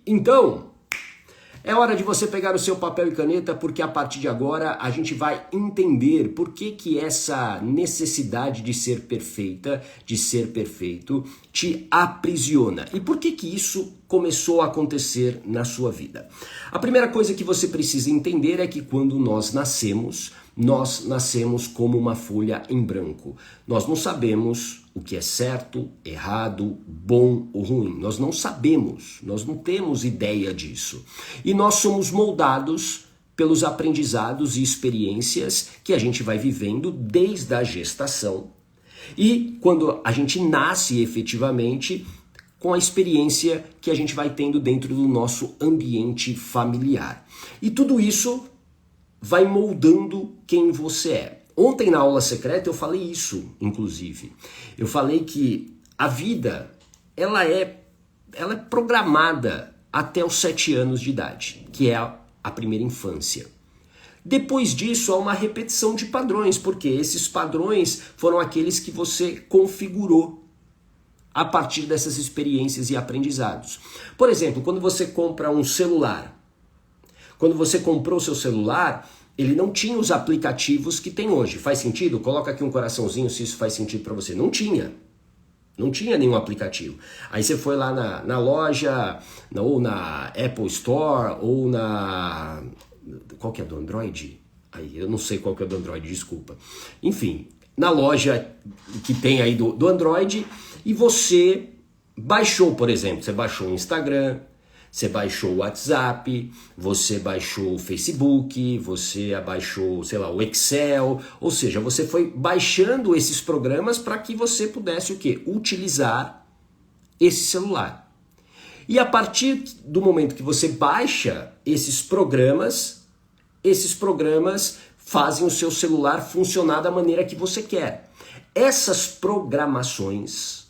Então, é hora de você pegar o seu papel e caneta, porque a partir de agora a gente vai entender por que essa necessidade de ser perfeita, de ser perfeito, te aprisiona. E por que isso começou a acontecer na sua vida? A primeira coisa que você precisa entender é que quando nós nascemos como uma folha em branco. Nós não sabemos o que é certo, errado, bom ou ruim. Nós não sabemos, nós não temos ideia disso. E nós somos moldados pelos aprendizados e experiências que a gente vai vivendo desde a gestação. E quando a gente nasce efetivamente, com a experiência que a gente vai tendo dentro do nosso ambiente familiar. E tudo isso vai moldando quem você é. Ontem na aula secreta eu falei isso, inclusive. Eu falei que a vida, ela é programada até os 7 anos de idade, que é a primeira infância. Depois disso há uma repetição de padrões, porque esses padrões foram aqueles que você configurou a partir dessas experiências e aprendizados. Por exemplo, quando você compra um celular, quando você comprou seu celular, ele não tinha os aplicativos que tem hoje. Faz sentido? Coloca aqui um coraçãozinho se isso faz sentido para você. Não tinha. Não tinha nenhum aplicativo. Aí você foi lá na loja, ou na Apple Store, ou na... Qual que é do Android? Aí, eu não sei qual que é do Android, desculpa. Enfim, na loja que tem aí do Android, e você baixou, por exemplo, você baixou o Instagram, você baixou o WhatsApp, você baixou o Facebook, você baixou, sei lá, o Excel, ou seja, você foi baixando esses programas para que você pudesse o quê? Utilizar esse celular. E a partir do momento que você baixa esses programas fazem o seu celular funcionar da maneira que você quer. Essas programações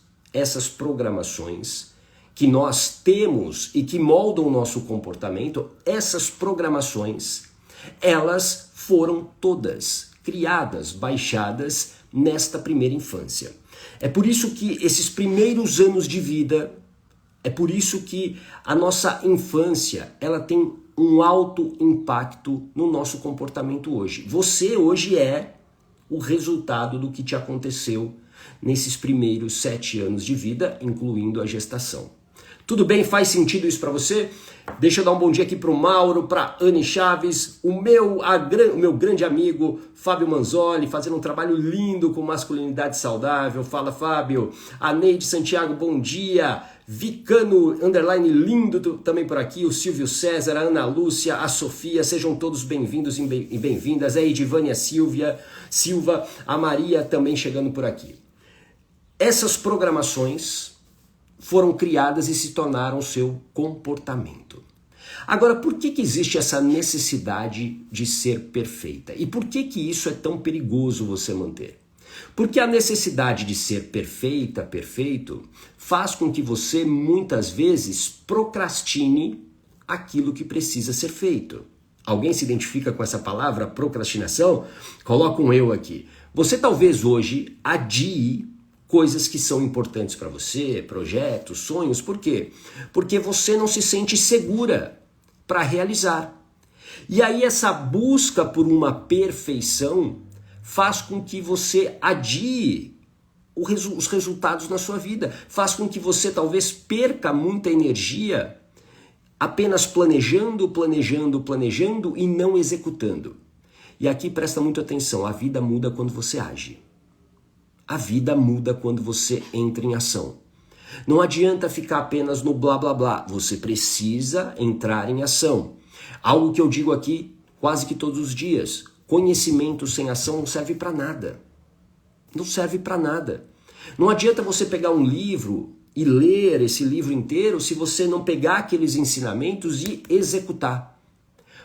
que nós temos e que moldam o nosso comportamento, essas programações, elas foram todas criadas, baixadas nesta primeira infância. É por isso que esses primeiros anos de vida, é por isso que a nossa infância, ela tem um alto impacto no nosso comportamento hoje. Você hoje é o resultado do que te aconteceu nesses primeiros 7 anos de vida, incluindo a gestação. Tudo bem? Faz sentido isso para você? Deixa eu dar um bom dia aqui para o Mauro, para Anne Chaves, o meu grande amigo Fábio Manzoli, fazendo um trabalho lindo com masculinidade saudável. Fala, Fábio. A Neide Santiago, bom dia. Vicano, underline lindo também por aqui. O Silvio César, a Ana Lúcia, a Sofia, sejam todos bem-vindos e bem-vindas. A Edivânia Silva, a Maria também chegando por aqui. Essas programações foram criadas e se tornaram seu comportamento. Agora, por que existe essa necessidade de ser perfeita? E por que isso é tão perigoso você manter? Porque a necessidade de ser perfeito, faz com que você muitas vezes procrastine aquilo que precisa ser feito. Alguém se identifica com essa palavra, procrastinação? Coloca um eu aqui. Você talvez hoje adie coisas que são importantes para você, projetos, sonhos. Por quê? Porque você não se sente segura para realizar. E aí essa busca por uma perfeição faz com que você adie os resultados na sua vida. Faz com que você talvez perca muita energia apenas planejando e não executando. E aqui presta muita atenção, a vida muda quando você age. A vida muda quando você entra em ação. Não adianta ficar apenas no blá blá blá, você precisa entrar em ação. Algo que eu digo aqui quase que todos os dias, conhecimento sem ação não serve para nada. Não serve para nada. Não adianta você pegar um livro e ler esse livro inteiro se você não pegar aqueles ensinamentos e executar.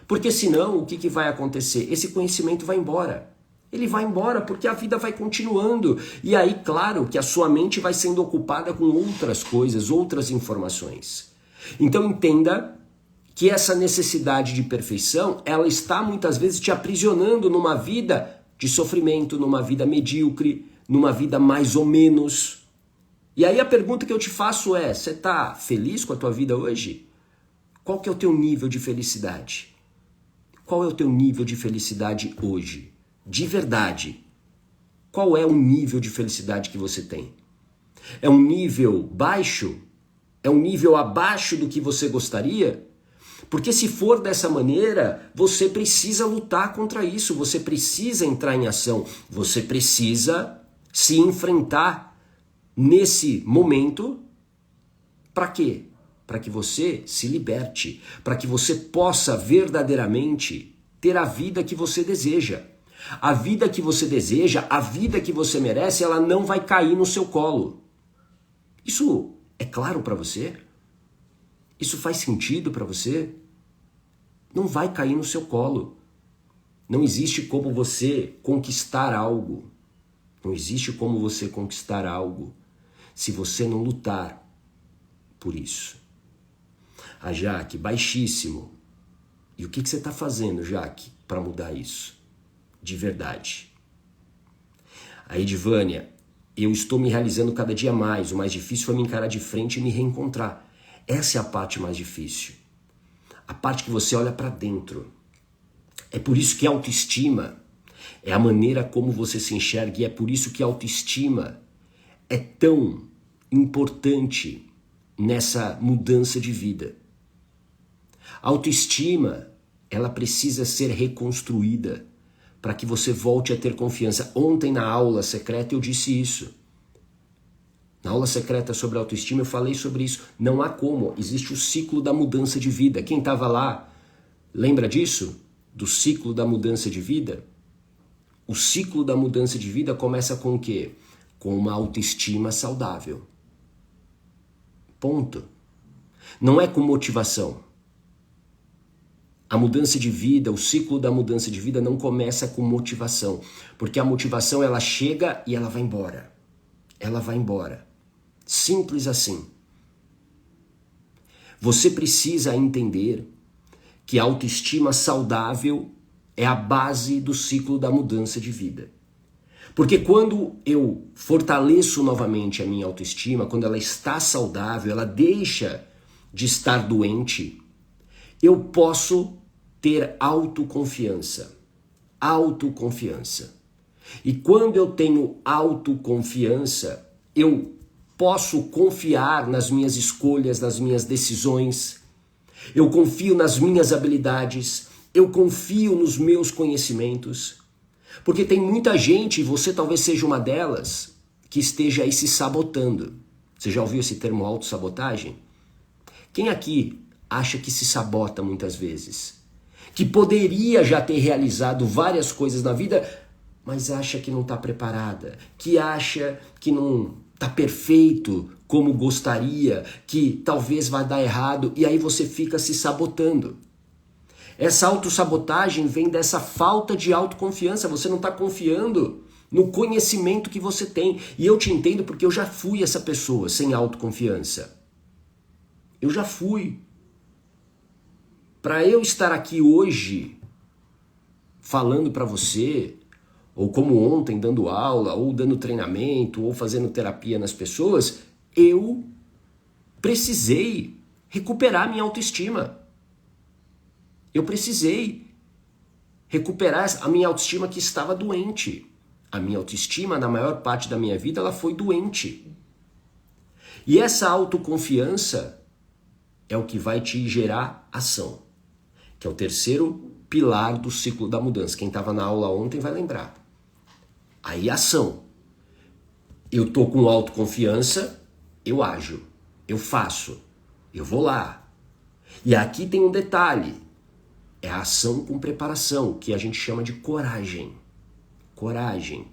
Porque senão o que vai acontecer? Esse conhecimento vai embora. Ele vai embora porque a vida vai continuando. E aí, claro, que a sua mente vai sendo ocupada com outras coisas, outras informações. Então entenda que essa necessidade de perfeição, ela está muitas vezes te aprisionando numa vida de sofrimento, numa vida medíocre, numa vida mais ou menos. E aí a pergunta que eu te faço é, você está feliz com a tua vida hoje? Qual que é o teu nível de felicidade? Qual é o teu nível de felicidade hoje? De verdade. Qual é o nível de felicidade que você tem? É um nível baixo? É um nível abaixo do que você gostaria? Porque se for dessa maneira, você precisa lutar contra isso, você precisa entrar em ação, você precisa se enfrentar nesse momento. Para quê? Para que você se liberte, para que você possa verdadeiramente ter a vida que você deseja. A vida que você deseja, a vida que você merece, ela não vai cair no seu colo. Isso é claro para você? Isso faz sentido para você? Não vai cair no seu colo. Não existe como você conquistar algo. Não existe como você conquistar algo se você não lutar por isso. A Jaque, baixíssimo. E o que você está fazendo, Jaque, para mudar isso? De verdade. A Edivânia, eu estou me realizando cada dia mais. O mais difícil foi me encarar de frente e me reencontrar. Essa é a parte mais difícil. A parte que você olha para dentro. É por isso que a autoestima é a maneira como você se enxerga, e é por isso que a autoestima é tão importante nessa mudança de vida. A autoestima, ela precisa ser reconstruída para que você volte a ter confiança. Ontem na aula secreta eu disse isso. Na aula secreta sobre autoestima eu falei sobre isso. Não há como, existe o ciclo da mudança de vida. Quem estava lá, lembra disso? Do ciclo da mudança de vida? O ciclo da mudança de vida começa com o quê? Com uma autoestima saudável. Ponto. Não é com motivação. A mudança de vida, o ciclo da mudança de vida não começa com motivação. Porque a motivação, ela chega e ela vai embora. Ela vai embora. Simples assim. Você precisa entender que a autoestima saudável é a base do ciclo da mudança de vida. Porque quando eu fortaleço novamente a minha autoestima, quando ela está saudável, ela deixa de estar doente, eu posso ter autoconfiança. Autoconfiança. E quando eu tenho autoconfiança, eu posso confiar nas minhas escolhas, nas minhas decisões. Eu confio nas minhas habilidades. Eu confio nos meus conhecimentos. Porque tem muita gente, e você talvez seja uma delas, que esteja aí se sabotando. Você já ouviu esse termo autossabotagem? Quem aqui acha que se sabota muitas vezes? Que poderia já ter realizado várias coisas na vida, mas acha que não está preparada, que acha que não está perfeito como gostaria, que talvez vai dar errado, e aí você fica se sabotando. Essa autossabotagem vem dessa falta de autoconfiança, você não está confiando no conhecimento que você tem. E eu te entendo porque eu já fui essa pessoa sem autoconfiança. Eu já fui. Para eu estar aqui hoje falando para você, ou como ontem dando aula, ou dando treinamento, ou fazendo terapia nas pessoas, eu precisei recuperar minha autoestima. Eu precisei recuperar a minha autoestima que estava doente. A minha autoestima, na maior parte da minha vida, ela foi doente. E essa autoconfiança é o que vai te gerar ação, que é o terceiro pilar do ciclo da mudança. Quem estava na aula ontem vai lembrar. Aí ação. Eu tô com autoconfiança, eu ajo, eu faço, eu vou lá. E aqui tem um detalhe. É a ação com preparação, que a gente chama de coragem. Coragem.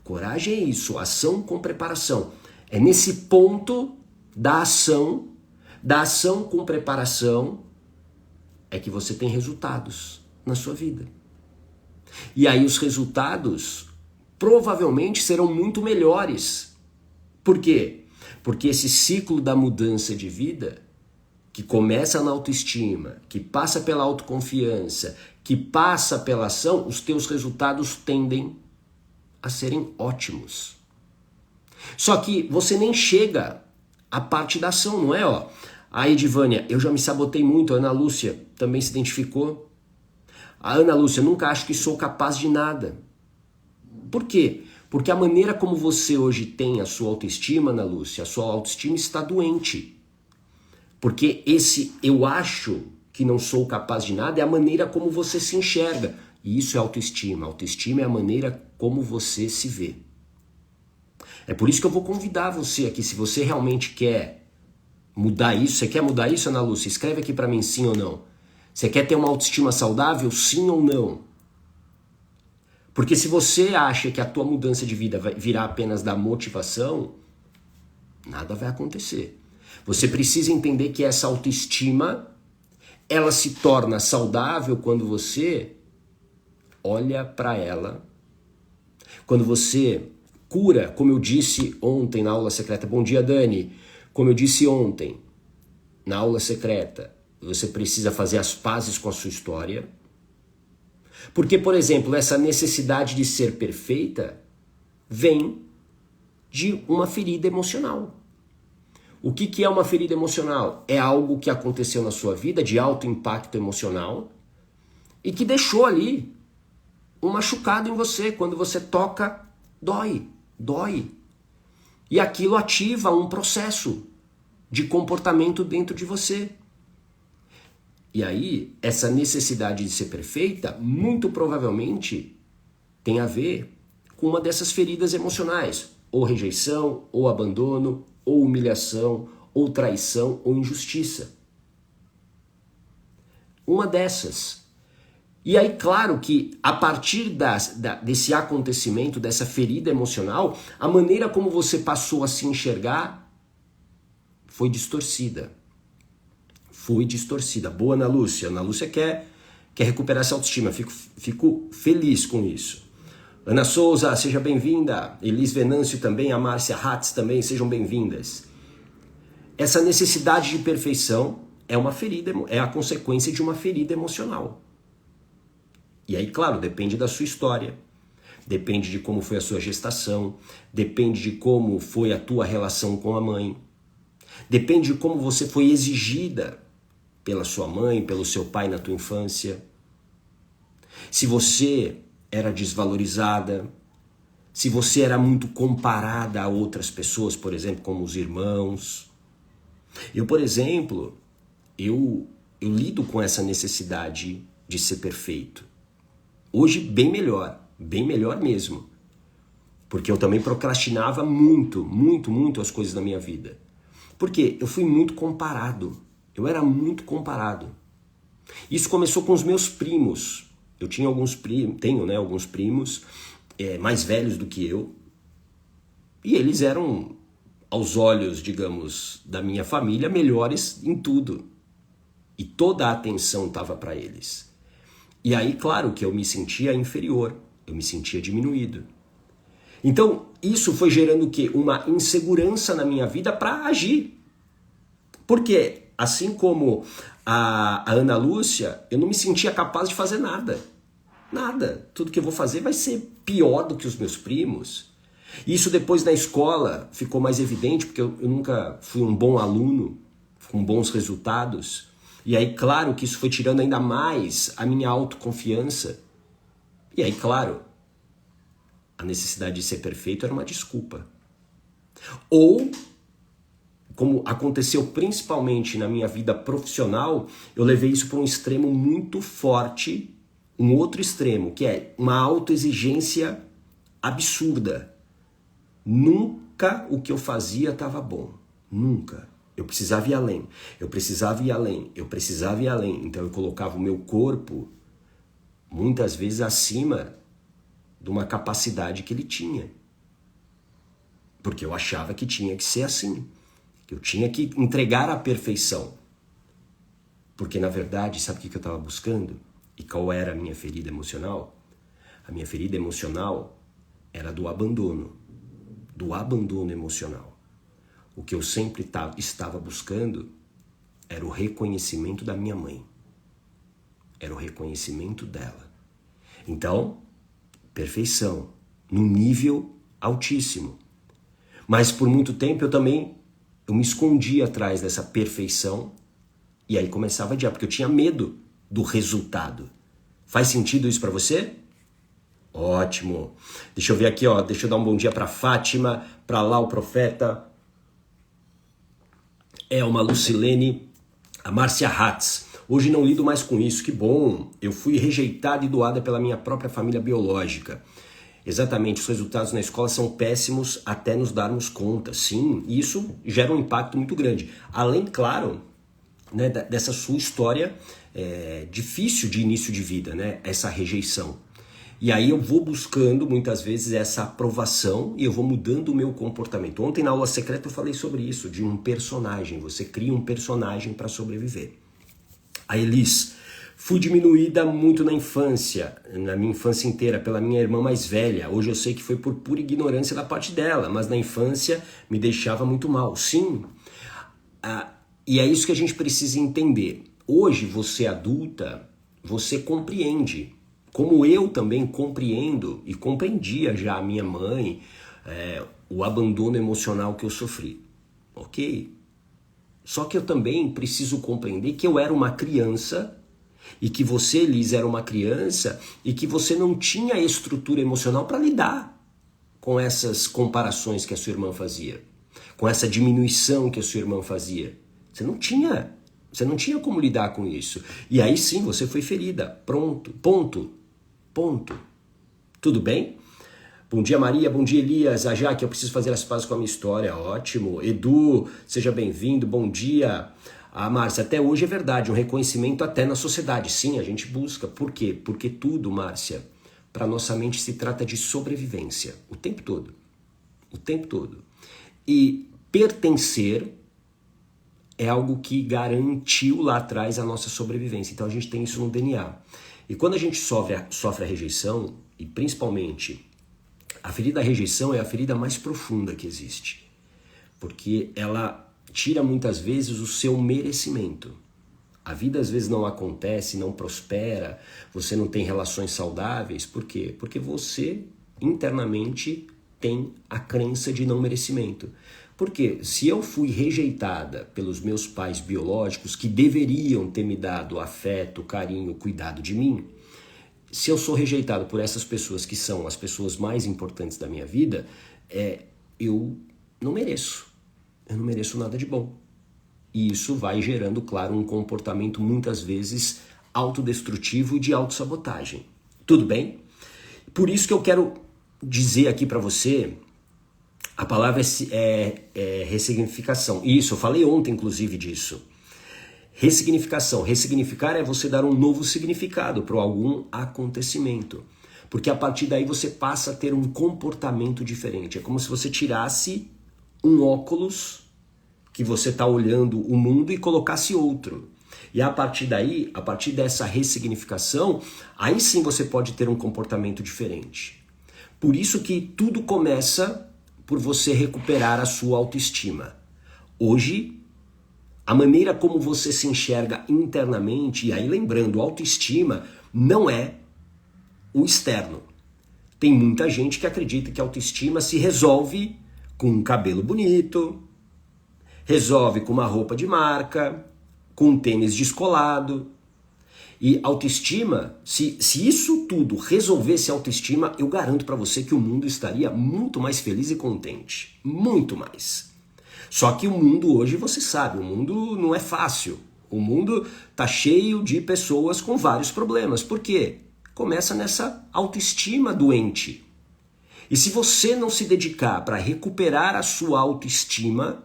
Coragem é isso, ação com preparação. É nesse ponto da ação com preparação, é que você tem resultados na sua vida. E aí os resultados provavelmente serão muito melhores. Por quê? Porque esse ciclo da mudança de vida, que começa na autoestima, que passa pela autoconfiança, que passa pela ação, os teus resultados tendem a serem ótimos. Só que você nem chega à parte da ação, não é? A Edivânia, eu já me sabotei muito. A Ana Lúcia também se identificou. A Ana Lúcia, nunca acho que sou capaz de nada. Por quê? Porque a maneira como você hoje tem a sua autoestima, Ana Lúcia, a sua autoestima está doente. Porque esse eu acho que não sou capaz de nada é a maneira como você se enxerga. E isso é autoestima. Autoestima é a maneira como você se vê. É por isso que eu vou convidar você aqui, se você realmente quer mudar isso. Você quer mudar isso, Ana Lúcia? Escreve aqui pra mim sim ou não. Você quer ter uma autoestima saudável, sim ou não? Porque se você acha que a tua mudança de vida vai virar apenas da motivação, nada vai acontecer. Você precisa entender que essa autoestima, ela se torna saudável quando você olha para ela, quando você cura, como eu disse ontem na aula secreta. Bom dia, Dani. Como eu disse ontem na aula secreta, você precisa fazer as pazes com a sua história. Porque, por exemplo, essa necessidade de ser perfeita vem de uma ferida emocional. O que é uma ferida emocional? É algo que aconteceu na sua vida de alto impacto emocional e que deixou ali um machucado em você. Quando você toca, dói. E aquilo ativa um processo de comportamento dentro de você. E aí, essa necessidade de ser perfeita, muito provavelmente, tem a ver com uma dessas feridas emocionais. Ou rejeição, ou abandono, ou humilhação, ou traição, ou injustiça. Uma dessas. E aí, claro que a partir desse acontecimento, dessa ferida emocional, a maneira como você passou a se enxergar foi distorcida. Boa, Ana Lúcia. Ana Lúcia quer recuperar essa autoestima. Fico feliz com isso. Ana Souza, seja bem-vinda. Elis Venâncio também, a Márcia Hatz também, sejam bem-vindas. Essa necessidade de perfeição é uma ferida, é a consequência de uma ferida emocional. E aí, claro, depende da sua história. Depende de como foi a sua gestação. Depende de como foi a tua relação com a mãe. Depende de como você foi exigida pela sua mãe, pelo seu pai na tua infância. Se você era desvalorizada, se você era muito comparada a outras pessoas, por exemplo, como os irmãos. Eu, por exemplo, eu lido com essa necessidade de ser perfeito. Hoje bem melhor mesmo. Porque eu também procrastinava muito as coisas da minha vida. Porque eu fui muito comparado. Eu era muito comparado. Isso começou com os meus primos. Eu tinha tenho alguns primos mais velhos do que eu. E eles eram, aos olhos, digamos, da minha família, melhores em tudo. E toda a atenção estava para eles. E aí, claro que eu me sentia inferior. Eu me sentia diminuído. Então, isso foi gerando o quê? Uma insegurança na minha vida para agir. Por quê? Assim como a Ana Lúcia, eu não me sentia capaz de fazer nada. Nada. Tudo que eu vou fazer vai ser pior do que os meus primos. Isso depois na escola ficou mais evidente, porque eu nunca fui um bom aluno, com bons resultados. E aí, claro que isso foi tirando ainda mais a minha autoconfiança. E aí, claro, a necessidade de ser perfeito era uma desculpa. Ou, como aconteceu principalmente na minha vida profissional, eu levei isso para um extremo muito forte, um outro extremo, que é uma autoexigência absurda. Nunca o que eu fazia estava bom. Nunca. Eu precisava ir além. Então eu colocava o meu corpo muitas vezes acima de uma capacidade que ele tinha. Porque eu achava que tinha que ser assim. Que eu tinha que entregar a perfeição. Porque, na verdade, sabe o que eu estava buscando? E qual era a minha ferida emocional? A minha ferida emocional era do abandono emocional. O que eu sempre estava buscando era o reconhecimento da minha mãe. Era o reconhecimento dela. Então, perfeição, num nível altíssimo. Mas por muito tempo eu também Eu me escondia atrás dessa perfeição e aí começava a adiar, porque eu tinha medo do resultado. Faz sentido isso para você? Ótimo. Deixa eu ver aqui, ó. Deixa eu dar um bom dia para Fátima, para lá o profeta, Elma Lucilene, a Márcia Hatz. Hoje não lido mais com isso, que bom. Eu fui rejeitada e doada pela minha própria família biológica. Exatamente, os resultados na escola são péssimos até nos darmos conta. Sim, isso gera um impacto muito grande. Além, claro, né, dessa sua história difícil de início de vida, né, essa rejeição. E aí eu vou buscando muitas vezes essa aprovação e eu vou mudando o meu comportamento. Ontem na aula secreta eu falei sobre isso, de um personagem. Você cria um personagem para sobreviver. A Elis: fui diminuída muito na infância, na minha infância inteira, pela minha irmã mais velha. Hoje eu sei que foi por pura ignorância da parte dela, mas na infância me deixava muito mal. Sim, e é isso que a gente precisa entender. Hoje, você adulta, você compreende, como eu também compreendo e compreendia já a minha mãe, o abandono emocional que eu sofri. Ok? Só que eu também preciso compreender que eu era uma criança e que você, Liz, era uma criança e que você não tinha estrutura emocional para lidar com essas comparações que a sua irmã fazia, com essa diminuição que a sua irmã fazia. Você não tinha como lidar com isso. E aí sim, você foi ferida. Pronto, ponto. Tudo bem? Bom dia, Maria. Bom dia, Elias. A Jaque, eu preciso fazer as pazes com a minha história. Ótimo. Edu, seja bem-vindo. Bom dia. A Márcia, até hoje é verdade, um reconhecimento até na sociedade. Sim, a gente busca. Por quê? Porque tudo, Márcia, para nossa mente se trata de sobrevivência. O tempo todo. O tempo todo. E pertencer é algo que garantiu lá atrás a nossa sobrevivência. Então a gente tem isso no DNA. E quando a gente sofre a rejeição, e principalmente a ferida da rejeição é a ferida mais profunda que existe. Porque ela tira muitas vezes o seu merecimento. A vida às vezes não acontece, não prospera, você não tem relações saudáveis. Por quê? Porque você internamente tem a crença de não merecimento. Porque se eu fui rejeitada pelos meus pais biológicos, que deveriam ter me dado afeto, carinho, cuidado de mim, se eu sou rejeitado por essas pessoas que são as pessoas mais importantes da minha vida, eu não mereço. Eu não mereço nada de bom. E isso vai gerando, claro, um comportamento muitas vezes autodestrutivo e de autossabotagem. Tudo bem? Por isso que eu quero dizer aqui para você, a palavra é ressignificação. Isso, eu falei ontem, inclusive, disso. Ressignificação. Ressignificar é você dar um novo significado para algum acontecimento. Porque a partir daí você passa a ter um comportamento diferente. É como se você tirasse um óculos que você está olhando o mundo e colocasse outro. E a partir daí, a partir dessa ressignificação, aí sim você pode ter um comportamento diferente. Por isso que tudo começa por você recuperar a sua autoestima. Hoje, a maneira como você se enxerga internamente, e aí lembrando, autoestima não é o externo. Tem muita gente que acredita que a autoestima se resolve com um cabelo bonito, resolve com uma roupa de marca, com um tênis descolado. E autoestima, se isso tudo resolvesse a autoestima, eu garanto para você que o mundo estaria muito mais feliz e contente. Muito mais. Só que o mundo hoje, você sabe, o mundo não é fácil. O mundo tá cheio de pessoas com vários problemas. Por quê? Começa nessa autoestima doente. E se você não se dedicar para recuperar a sua autoestima,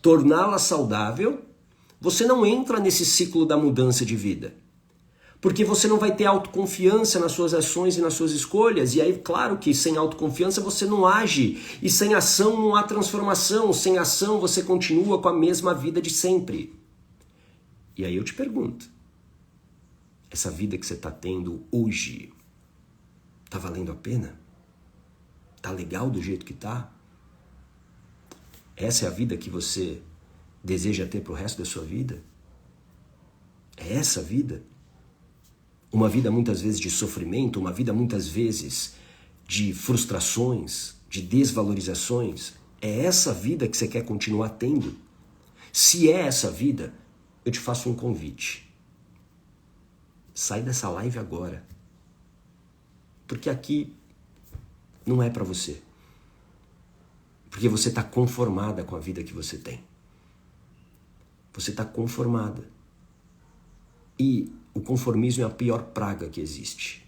torná-la saudável, você não entra nesse ciclo da mudança de vida. Porque você não vai ter autoconfiança nas suas ações e nas suas escolhas. E aí, claro que sem autoconfiança você não age. E sem ação não há transformação. Sem ação você continua com a mesma vida de sempre. E aí eu te pergunto, essa vida que você está tendo hoje, tá valendo a pena? Tá legal do jeito que tá? Essa é a vida que você deseja ter para o resto da sua vida? É essa a vida? Uma vida muitas vezes de sofrimento, uma vida muitas vezes de frustrações, de desvalorizações? É essa vida que você quer continuar tendo? Se é essa vida, eu te faço um convite. Sai dessa live agora. Porque aqui não é para você. Porque você está conformada com a vida que você tem. Você está conformada. E o conformismo é a pior praga que existe.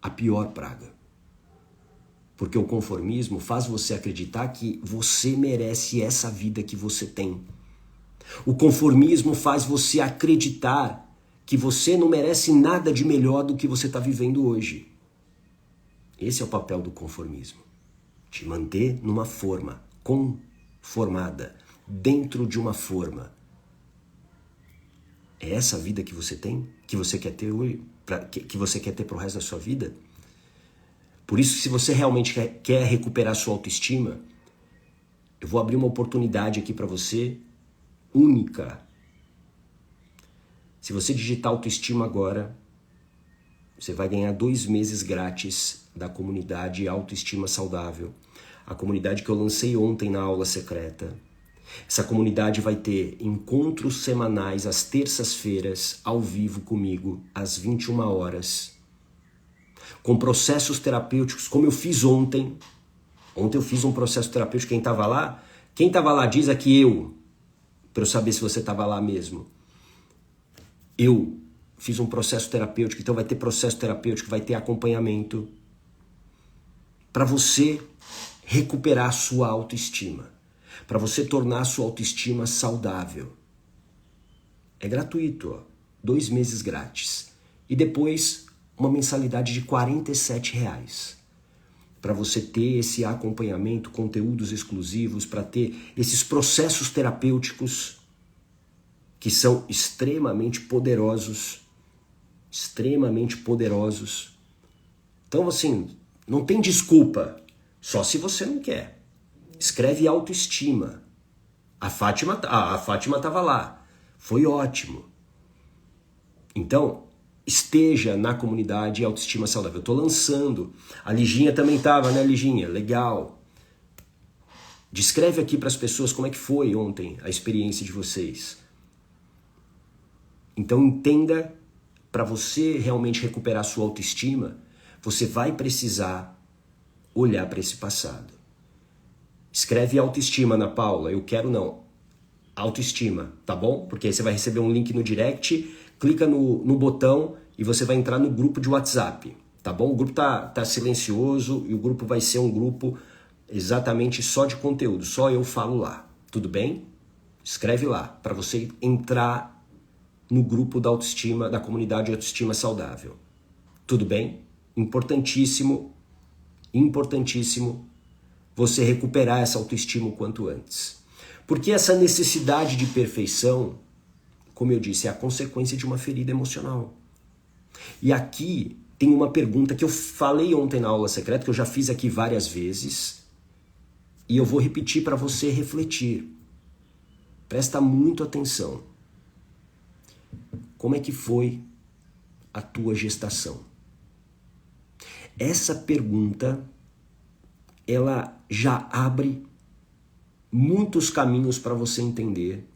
A pior praga. Porque o conformismo faz você acreditar que você merece essa vida que você tem. O conformismo faz você acreditar que você não merece nada de melhor do que você está vivendo hoje. Esse é o papel do conformismo. Te manter numa forma conformada, dentro de uma forma. É essa vida que você tem? Que você quer ter hoje? Que você quer ter pro resto da sua vida? Por isso, se você realmente quer recuperar sua autoestima, eu vou abrir uma oportunidade aqui para você, única. Se você digitar autoestima agora, você vai ganhar 2 meses grátis da comunidade Autoestima Saudável. A comunidade que eu lancei ontem na aula secreta. Essa comunidade vai ter encontros semanais às terças-feiras, ao vivo comigo, às 21 horas. Com processos terapêuticos, como eu fiz ontem. Ontem eu fiz um processo terapêutico. Quem estava lá? Quem estava lá diz aqui eu, para eu saber se você estava lá mesmo. Eu fiz um processo terapêutico, então vai ter processo terapêutico, vai ter acompanhamento para você recuperar a sua autoestima, para você tornar a sua autoestima saudável. É gratuito, ó. 2 meses grátis. E depois uma mensalidade de R$47 para você ter esse acompanhamento, conteúdos exclusivos, para ter esses processos terapêuticos que são extremamente poderosos. Extremamente poderosos. Então, assim, não tem desculpa, só se você não quer. Escreve autoestima. A Fátima estava lá. Foi ótimo. Então, esteja na comunidade Autoestima Saudável. Eu estou lançando. A Liginha também estava, né, Liginha? Legal. Descreve aqui para as pessoas como é que foi ontem a experiência de vocês. Então, entenda, para você realmente recuperar sua autoestima, você vai precisar olhar para esse passado. Escreve autoestima, Ana Paula. Eu quero não. Autoestima, tá bom? Porque aí você vai receber um link no direct, clica no botão e você vai entrar no grupo de WhatsApp, tá bom? O grupo tá silencioso e o grupo vai ser um grupo exatamente só de conteúdo, só eu falo lá, tudo bem? Escreve lá para você entrar no grupo da autoestima, da comunidade Autoestima Saudável. Tudo bem? Importantíssimo você recuperar essa autoestima o quanto antes. Porque essa necessidade de perfeição, como eu disse, é a consequência de uma ferida emocional. E aqui tem uma pergunta que eu falei ontem na aula secreta, que eu já fiz aqui várias vezes, e eu vou repetir para você refletir. Presta muito atenção. Como é que foi a tua gestação? Essa pergunta, ela já abre muitos caminhos para você entender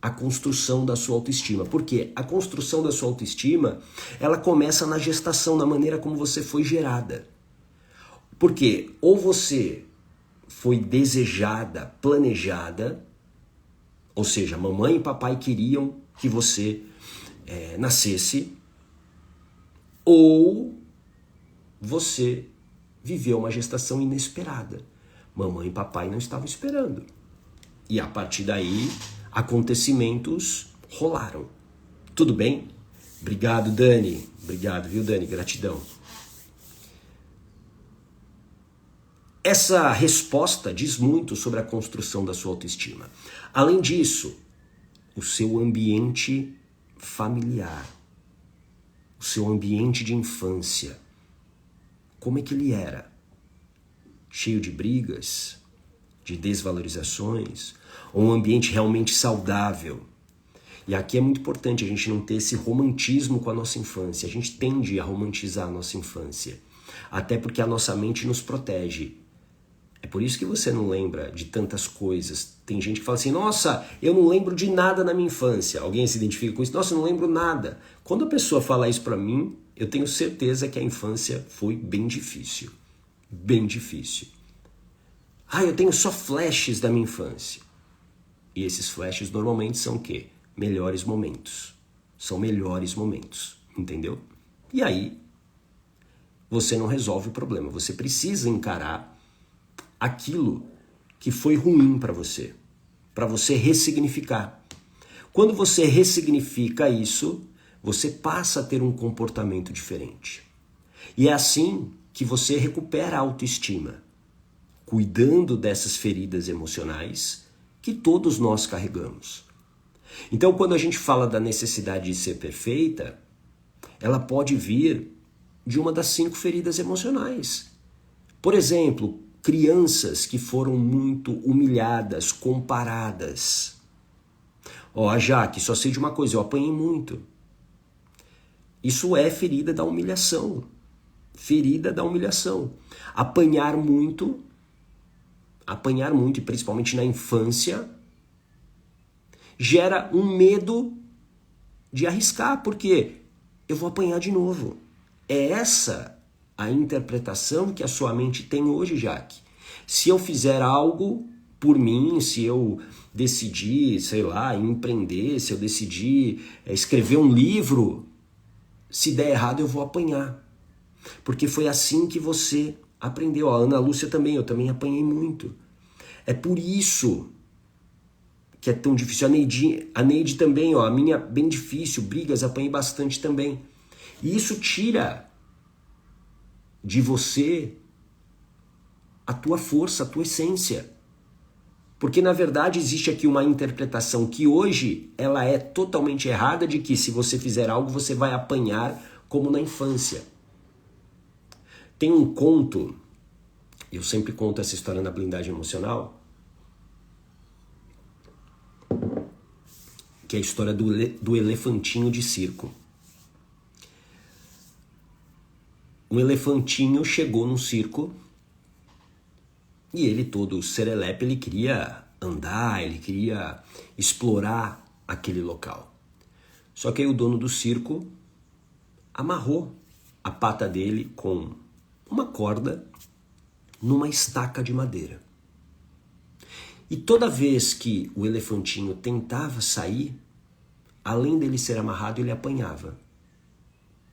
a construção da sua autoestima. Porque a construção da sua autoestima, ela começa na gestação, na maneira como você foi gerada. Porque ou você foi desejada, planejada, ou seja, mamãe e papai queriam que você nascesse, ou você viveu uma gestação inesperada. Mamãe e papai não estavam esperando. E a partir daí, acontecimentos rolaram. Tudo bem? Obrigado, Dani. Obrigado, viu, Dani? Gratidão. Essa resposta diz muito sobre a construção da sua autoestima. Além disso, o seu ambiente familiar, o seu ambiente de infância, como é que ele era? Cheio de brigas, de desvalorizações, ou um ambiente realmente saudável? E aqui é muito importante a gente não ter esse romantismo com a nossa infância. A gente tende a romantizar a nossa infância, até porque a nossa mente nos protege. É por isso que você não lembra de tantas coisas. Tem gente que fala assim, nossa, eu não lembro de nada na minha infância. Alguém se identifica com isso? Nossa, eu não lembro nada. Quando a pessoa fala isso pra mim, eu tenho certeza que a infância foi bem difícil. Bem difícil. Ah, eu tenho só flashes da minha infância. E esses flashes normalmente são o quê? Melhores momentos. São melhores momentos, entendeu? E aí, você não resolve o problema. Você precisa encarar aquilo que foi ruim para você ressignificar. Quando você ressignifica isso, você passa a ter um comportamento diferente. E é assim que você recupera a autoestima, cuidando dessas feridas emocionais que todos nós carregamos. Então, quando a gente fala da necessidade de ser perfeita, ela pode vir de uma das 5 feridas emocionais. Por exemplo, crianças que foram muito humilhadas, comparadas. Ó, Jaque, só sei de uma coisa, eu apanhei muito. Isso é ferida da humilhação. Ferida da humilhação. Apanhar muito, e principalmente na infância, gera um medo de arriscar, porque eu vou apanhar de novo. É essa a interpretação que a sua mente tem hoje, Jaque. Se eu fizer algo por mim, se eu decidir, sei lá, empreender, se eu decidir escrever um livro, se der errado eu vou apanhar. Porque foi assim que você aprendeu. A Ana Lúcia também, eu também apanhei muito. É por isso que é tão difícil. A Neide também, ó, a minha bem difícil, brigas, apanhei bastante também. E isso tira de você a tua força, a tua essência. Porque na verdade existe aqui uma interpretação que hoje ela é totalmente errada de que se você fizer algo você vai apanhar como na infância. Tem um conto, eu sempre conto essa história na blindagem emocional, que é a história do elefantinho de circo. Um elefantinho chegou num circo e ele todo serelepe, ele queria andar, ele queria explorar aquele local. Só que aí o dono do circo amarrou a pata dele com uma corda numa estaca de madeira. E toda vez que o elefantinho tentava sair, além dele ser amarrado, ele apanhava.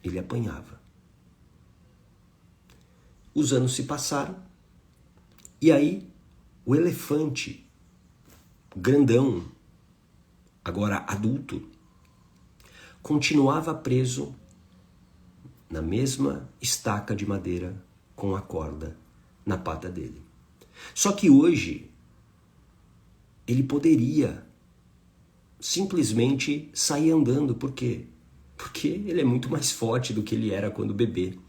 Ele apanhava. Os anos se passaram e aí o elefante, grandão, agora adulto, continuava preso na mesma estaca de madeira com a corda na pata dele. Só que hoje ele poderia simplesmente sair andando. Por quê? Porque ele é muito mais forte do que ele era quando bebê.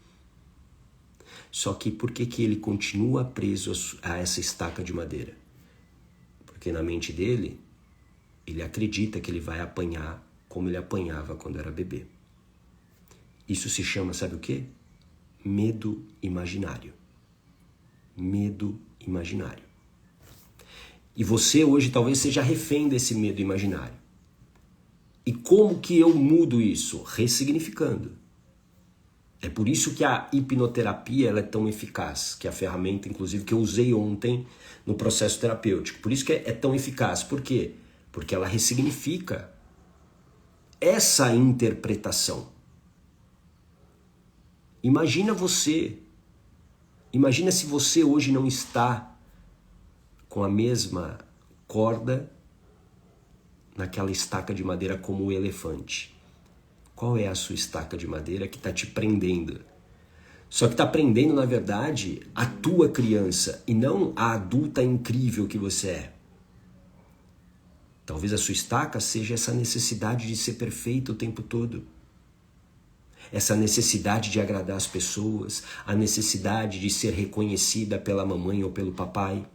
Só que por que ele continua preso a essa estaca de madeira? Porque na mente dele, ele acredita que ele vai apanhar como ele apanhava quando era bebê. Isso se chama, sabe o quê? Medo imaginário. Medo imaginário. E você hoje talvez seja refém desse medo imaginário. E como que eu mudo isso? Ressignificando. É por isso que a hipnoterapia ela é tão eficaz, que é a ferramenta, inclusive, que eu usei ontem no processo terapêutico. Por isso que é tão eficaz. Por quê? Porque ela ressignifica essa interpretação. Imagina se você hoje não está com a mesma corda naquela estaca de madeira como o elefante. Qual é a sua estaca de madeira que está te prendendo? Só que está prendendo, na verdade, a tua criança e não a adulta incrível que você é. Talvez a sua estaca seja essa necessidade de ser perfeita o tempo todo. Essa necessidade de agradar as pessoas, a necessidade de ser reconhecida pela mamãe ou pelo papai.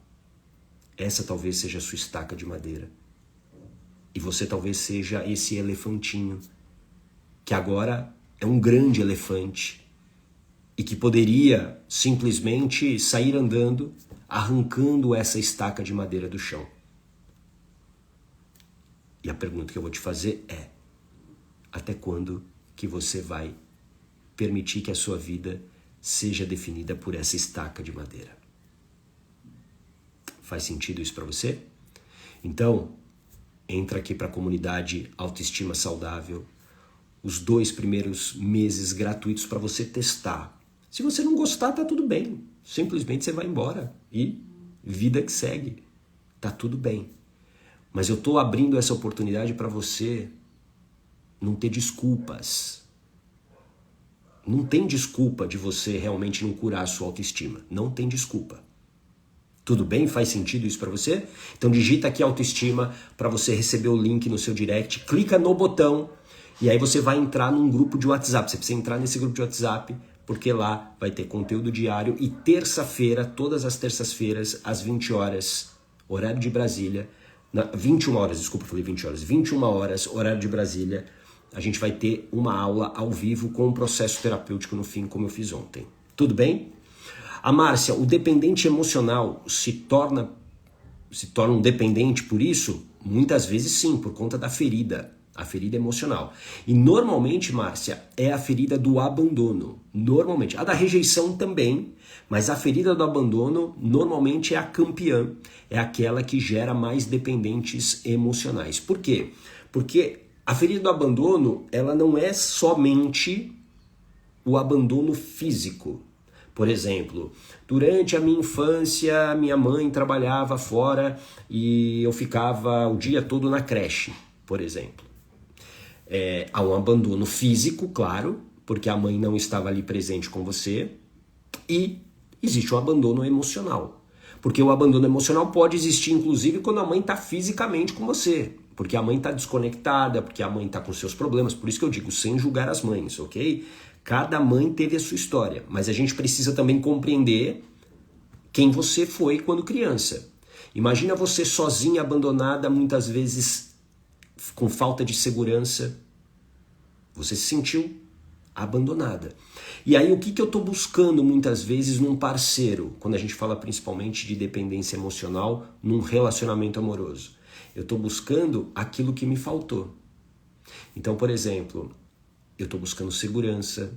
Essa talvez seja a sua estaca de madeira. E você talvez seja esse elefantinho, que agora é um grande elefante e que poderia simplesmente sair andando, arrancando essa estaca de madeira do chão. E a pergunta que eu vou te fazer é: até quando que você vai permitir que a sua vida seja definida por essa estaca de madeira? Faz sentido isso para você? Então, entra aqui para a comunidade Autoestima Saudável, os 2 primeiros meses gratuitos para você testar. Se você não gostar, tá tudo bem. Simplesmente você vai embora e vida que segue. Tá tudo bem. Mas eu tô abrindo essa oportunidade para você não ter desculpas. Não tem desculpa de você realmente não curar a sua autoestima. Não tem desculpa. Tudo bem? Faz sentido isso para você? Então digita aqui autoestima para você receber o link no seu direct. Clica no botão e aí você vai entrar num grupo de WhatsApp. Você precisa entrar nesse grupo de WhatsApp porque lá vai ter conteúdo diário e terça-feira, todas as terças-feiras, às 20 horas, horário de Brasília, 21 horas, desculpa, falei 20 horas, 21 horas, horário de Brasília, a gente vai ter uma aula ao vivo com um processo terapêutico no fim, como eu fiz ontem. Tudo bem? A Márcia, o dependente emocional se torna um dependente por isso? Muitas vezes sim, por conta da ferida, a ferida emocional. E normalmente, Márcia, é a ferida do abandono. Normalmente. A da rejeição também, mas a ferida do abandono normalmente é a campeã. É aquela que gera mais dependentes emocionais. Por quê? Porque a ferida do abandono, ela não é somente o abandono físico. Por exemplo, durante a minha infância, minha mãe trabalhava fora e eu ficava o dia todo na creche, por exemplo. Há um abandono físico, claro, porque a mãe não estava ali presente com você, e existe um abandono emocional. Porque o abandono emocional pode existir, inclusive, quando a mãe está fisicamente com você. Porque a mãe está desconectada, porque a mãe está com seus problemas. Por isso que eu digo, sem julgar as mães, ok? Cada mãe teve a sua história, mas a gente precisa também compreender quem você foi quando criança. Imagina você sozinha, abandonada, muitas vezes com falta de segurança. Você se sentiu abandonada. E aí o que eu estou buscando muitas vezes num parceiro, quando a gente fala principalmente de dependência emocional, num relacionamento amoroso? Eu estou buscando aquilo que me faltou. Então, por exemplo, eu estou buscando segurança,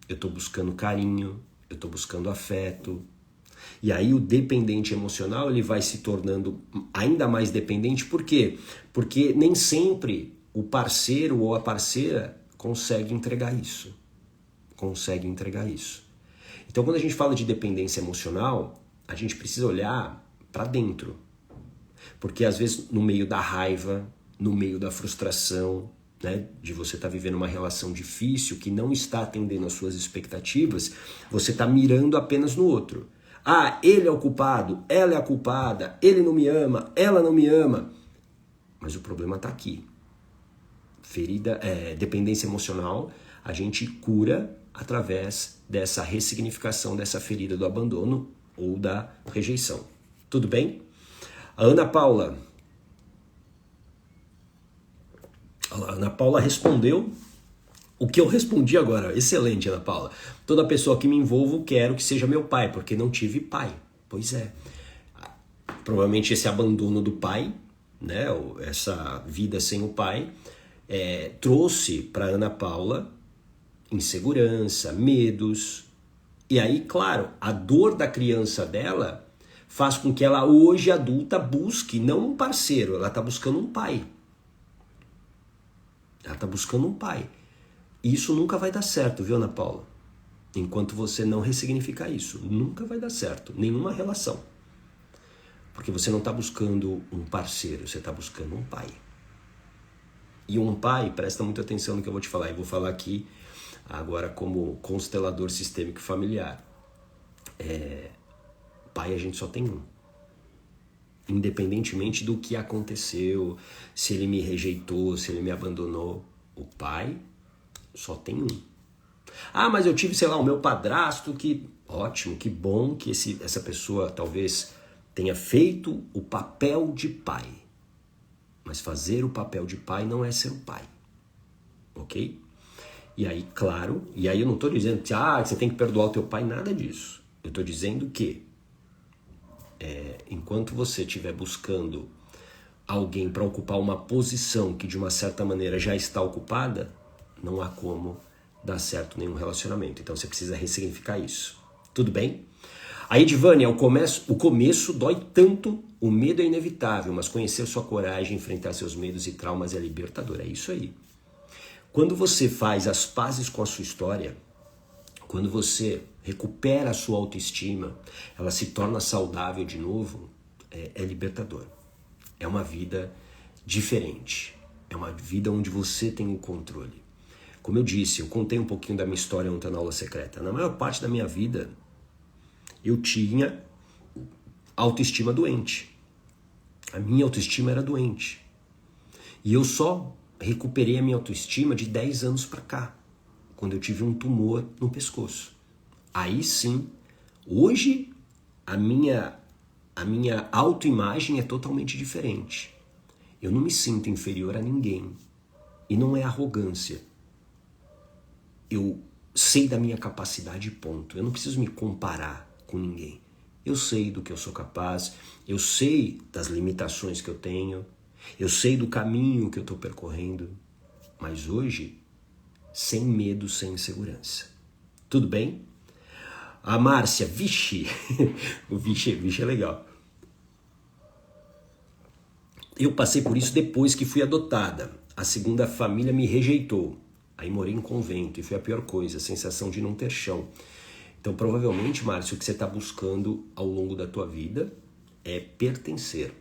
eu estou buscando carinho, eu estou buscando afeto. E aí o dependente emocional ele vai se tornando ainda mais dependente. Por quê? Porque nem sempre o parceiro ou a parceira consegue entregar isso. Consegue entregar isso. Então quando a gente fala de dependência emocional, a gente precisa olhar para dentro. Porque às vezes no meio da raiva, no meio da frustração, né, de você estar vivendo uma relação difícil que não está atendendo às suas expectativas, você está mirando apenas no outro. Ah, ele é o culpado, ela é a culpada, ele não me ama, ela não me ama. Mas o problema está aqui. Dependência emocional, a gente cura através dessa ressignificação dessa ferida do abandono ou da rejeição. Tudo bem? A Ana Paula respondeu o que eu respondi agora. Excelente, Ana Paula. Toda pessoa que me envolvo quero que seja meu pai, porque não tive pai. Pois é. Provavelmente esse abandono do pai, né, essa vida sem o pai, trouxe para Ana Paula insegurança, medos. E aí, claro, a dor da criança dela faz com que ela hoje, adulta, busque não um parceiro, ela está buscando um pai. Ela está buscando um pai. E isso nunca vai dar certo, viu, Ana Paula? Enquanto você não ressignificar isso, nunca vai dar certo, nenhuma relação. Porque você não está buscando um parceiro, você está buscando um pai. E um pai, presta muita atenção no que eu vou te falar, e vou falar aqui agora como constelador sistêmico familiar. Pai a gente só tem um. Independentemente do que aconteceu, se ele me rejeitou, se ele me abandonou, o pai só tem um. Ah, mas eu tive, sei lá, o meu padrasto que... Ótimo, que bom que essa pessoa talvez tenha feito o papel de pai. Mas fazer o papel de pai não é ser o pai. Ok? E aí, claro, e aí eu não estou dizendo que você tem que perdoar o teu pai, nada disso. Eu estou dizendo que enquanto você estiver buscando alguém para ocupar uma posição que de uma certa maneira já está ocupada, não há como dar certo nenhum relacionamento. Então você precisa ressignificar isso. Tudo bem? Aí, Edivânia, o começo dói tanto, o medo é inevitável, mas conhecer sua coragem, enfrentar seus medos e traumas é libertador. É isso aí. Quando você faz as pazes com a sua história, quando você recupera a sua autoestima, ela se torna saudável de novo, é libertador. É uma vida diferente. É uma vida onde você tem o controle. Como eu disse, eu contei um pouquinho da minha história ontem na aula secreta. Na maior parte da minha vida, eu tinha autoestima doente. A minha autoestima era doente. E eu só recuperei a minha autoestima de 10 anos para cá, quando eu tive um tumor no pescoço. Aí sim, hoje a minha autoimagem é totalmente diferente. Eu não me sinto inferior a ninguém. E não é arrogância. Eu sei da minha capacidade, ponto. Eu não preciso me comparar com ninguém. Eu sei do que eu sou capaz, eu sei das limitações que eu tenho, eu sei do caminho que eu estou percorrendo, mas hoje, sem medo, sem insegurança. Tudo bem? A Márcia, vixe, o vixe é legal. Eu passei por isso depois que fui adotada. A segunda família me rejeitou. Aí morei em convento e foi a pior coisa, a sensação de não ter chão. Então, provavelmente, Márcio, o que você está buscando ao longo da tua vida é pertencer.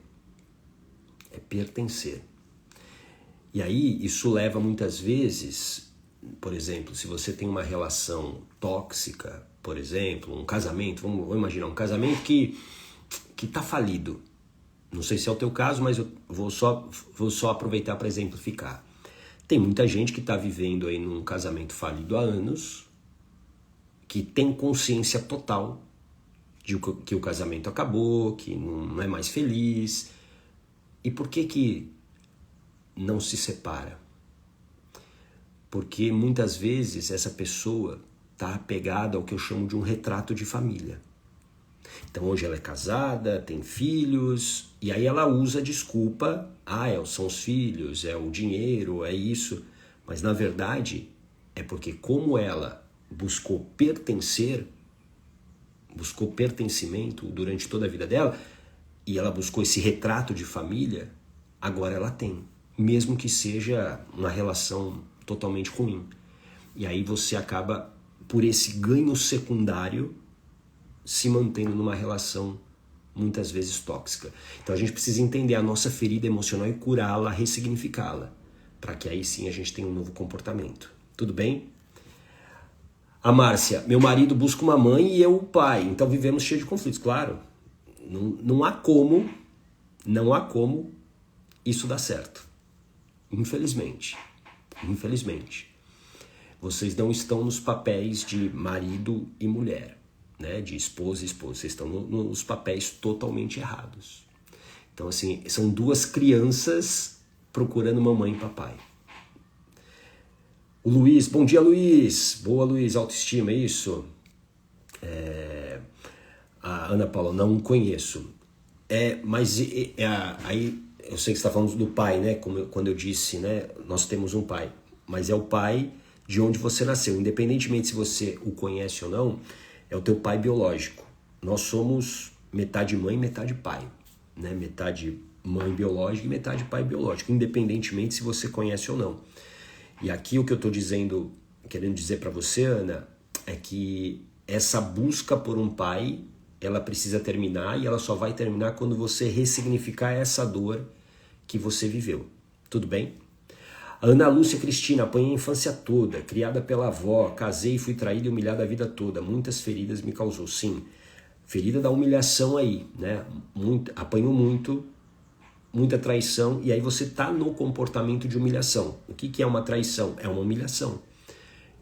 É pertencer. E aí, isso leva muitas vezes, por exemplo, se você tem uma relação tóxica, por exemplo, um casamento, vamos imaginar um casamento que está falido. Não sei se é o teu caso, mas eu vou só aproveitar para exemplificar. Tem muita gente que está vivendo aí num casamento falido há anos, que tem consciência total de que o casamento acabou, que não é mais feliz. E por que não se separa? Porque muitas vezes essa pessoa está apegada ao que eu chamo de um retrato de família. Então hoje ela é casada, tem filhos, e aí ela usa a desculpa, são os filhos, é o dinheiro, é isso. Mas na verdade é porque como ela buscou pertencimento durante toda a vida dela, e ela buscou esse retrato de família, agora ela tem, mesmo que seja uma relação totalmente ruim. E aí você acaba, por esse ganho secundário, se mantendo numa relação muitas vezes tóxica. Então a gente precisa entender a nossa ferida emocional e curá-la, ressignificá-la, para que aí sim a gente tenha um novo comportamento. Tudo bem? A Márcia, meu marido busca uma mãe e eu o pai, então vivemos cheio de conflitos. Claro, não há como isso dar certo. Infelizmente. Vocês não estão nos papéis de marido e mulher, né? De esposa e esposa. Vocês estão nos papéis totalmente errados. Então, assim, são duas crianças procurando mamãe e papai. O Luiz, bom dia, Luiz. Boa, Luiz, autoestima, é isso? A Ana Paula, não conheço. Mas aí eu sei que você está falando do pai, né? Quando eu disse, né? Nós temos um pai. Mas é o pai de onde você nasceu. Independentemente se você o conhece ou não, é o teu pai biológico. Nós somos metade mãe, metade pai. Né? Metade mãe biológica e metade pai biológico. Independentemente se você conhece ou não. E aqui o que eu estou querendo dizer para você, Ana, é que essa busca por um pai, ela precisa terminar e ela só vai terminar quando você ressignificar essa dor que você viveu. Tudo bem? A Ana Lúcia Cristina, apanhei a infância toda, criada pela avó, casei e fui traída e humilhada a vida toda. Muitas feridas me causou, sim. Ferida da humilhação aí, né? Apanhou muito, muita traição, e aí você está no comportamento de humilhação. O que é uma traição? É uma humilhação.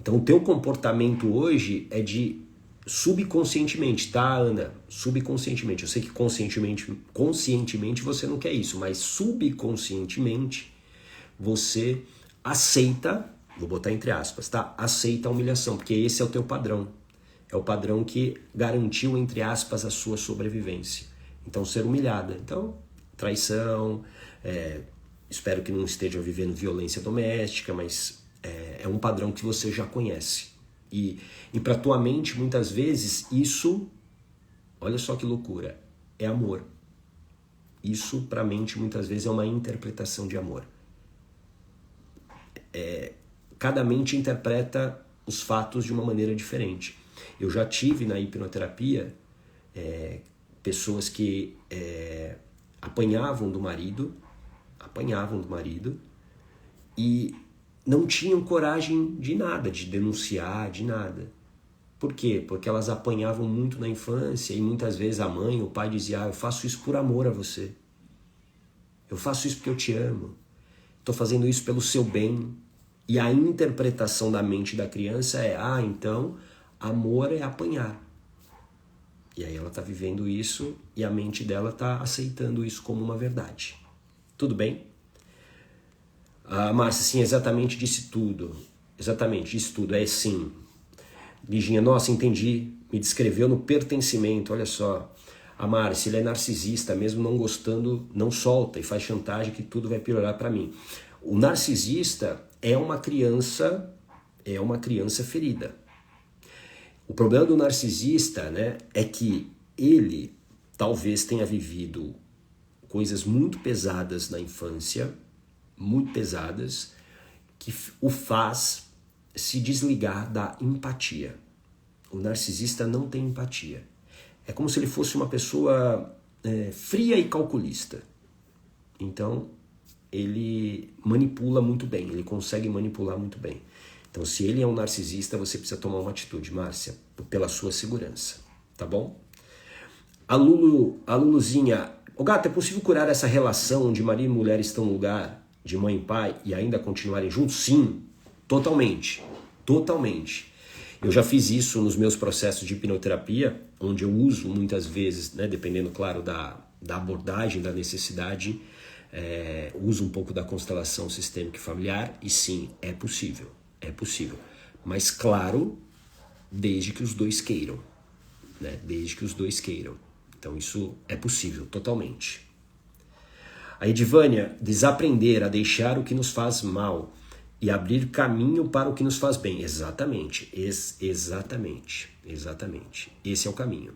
Então o teu comportamento hoje é de subconscientemente, tá, Ana? Subconscientemente. Eu sei que conscientemente você não quer isso, mas subconscientemente você aceita vou botar entre aspas, tá? Aceita a humilhação, porque esse é o teu padrão. É o padrão que garantiu, entre aspas, a sua sobrevivência. Então, ser humilhada. Então, traição, espero que não esteja vivendo violência doméstica, mas é um padrão que você já conhece. E para tua mente, muitas vezes, isso, olha só que loucura, é amor. Isso, para a mente, muitas vezes, é uma interpretação de amor. Cada mente interpreta os fatos de uma maneira diferente. Eu já tive na hipnoterapia pessoas que apanhavam do marido e não tinham coragem de nada, de denunciar, de nada. Por quê? Porque elas apanhavam muito na infância e muitas vezes a mãe, o pai dizia, eu faço isso por amor a você. Eu faço isso porque eu te amo. Estou fazendo isso pelo seu bem. E a interpretação da mente da criança é, então, amor é apanhar. E aí ela está vivendo isso e a mente dela está aceitando isso como uma verdade. Tudo bem? Márcia, sim, exatamente disse tudo. Exatamente, disse tudo. Sim. Liginha, nossa, entendi. Me descreveu no pertencimento, olha só. A Márcia, ele é narcisista, mesmo não gostando, não solta e faz chantagem que tudo vai piorar para mim. O narcisista é uma criança ferida. O problema do narcisista, né, é que ele talvez tenha vivido coisas muito pesadas na infância, muito pesadas, que o faz se desligar da empatia. O narcisista não tem empatia. É como se ele fosse uma pessoa fria e calculista. Então, ele manipula muito bem, ele consegue manipular muito bem. Então, se ele é um narcisista, você precisa tomar uma atitude, Márcia, pela sua segurança, tá bom? A Luluzinha, Gato, é possível curar essa relação onde marido e mulher estão no lugar de mãe e pai e ainda continuarem juntos? Sim, totalmente, totalmente. Eu já fiz isso nos meus processos de hipnoterapia, onde eu uso muitas vezes, né, dependendo, claro, da abordagem, da necessidade, uso um pouco da constelação sistêmica e familiar, e sim, é possível. É possível. Mas, claro, desde que os dois queiram. Né? Desde que os dois queiram. Então, isso é possível, totalmente. A Edivânia, desaprender a deixar o que nos faz mal e abrir caminho para o que nos faz bem. Exatamente. Exatamente. Esse é o caminho.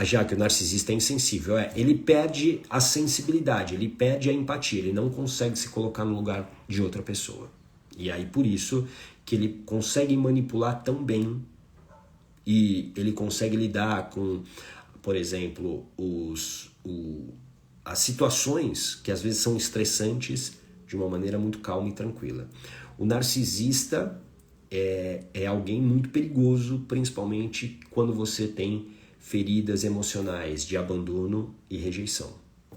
Já que o narcisista é insensível, ele perde a sensibilidade, ele perde a empatia, ele não consegue se colocar no lugar de outra pessoa. E aí por isso que ele consegue manipular tão bem e ele consegue lidar com, por exemplo, as situações que às vezes são estressantes de uma maneira muito calma e tranquila. O narcisista é alguém muito perigoso, principalmente quando você tem feridas emocionais de abandono e rejeição.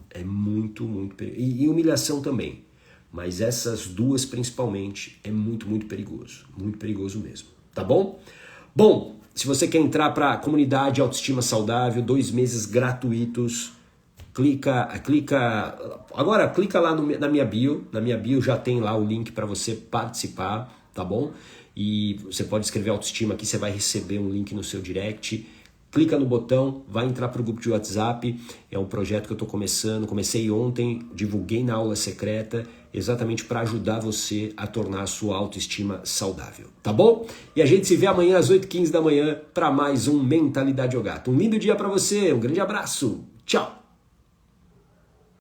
É muito, muito perigoso. E humilhação também. Mas essas duas, principalmente, é muito, muito perigoso. Muito perigoso mesmo. Tá bom? Bom, se você quer entrar para a comunidade Autoestima Saudável, 2 meses gratuitos, agora clica lá na minha bio. Na minha bio já tem lá o link para você participar, tá bom? E você pode escrever Autoestima aqui, você vai receber um link no seu direct. Clica no botão, vai entrar para o grupo de WhatsApp, é um projeto que eu estou começando, comecei ontem, divulguei na aula secreta, exatamente para ajudar você a tornar a sua autoestima saudável, tá bom? E a gente se vê amanhã às 8h15 da manhã para mais um Mentalidade ao Gato. Um lindo dia para você, um grande abraço, tchau!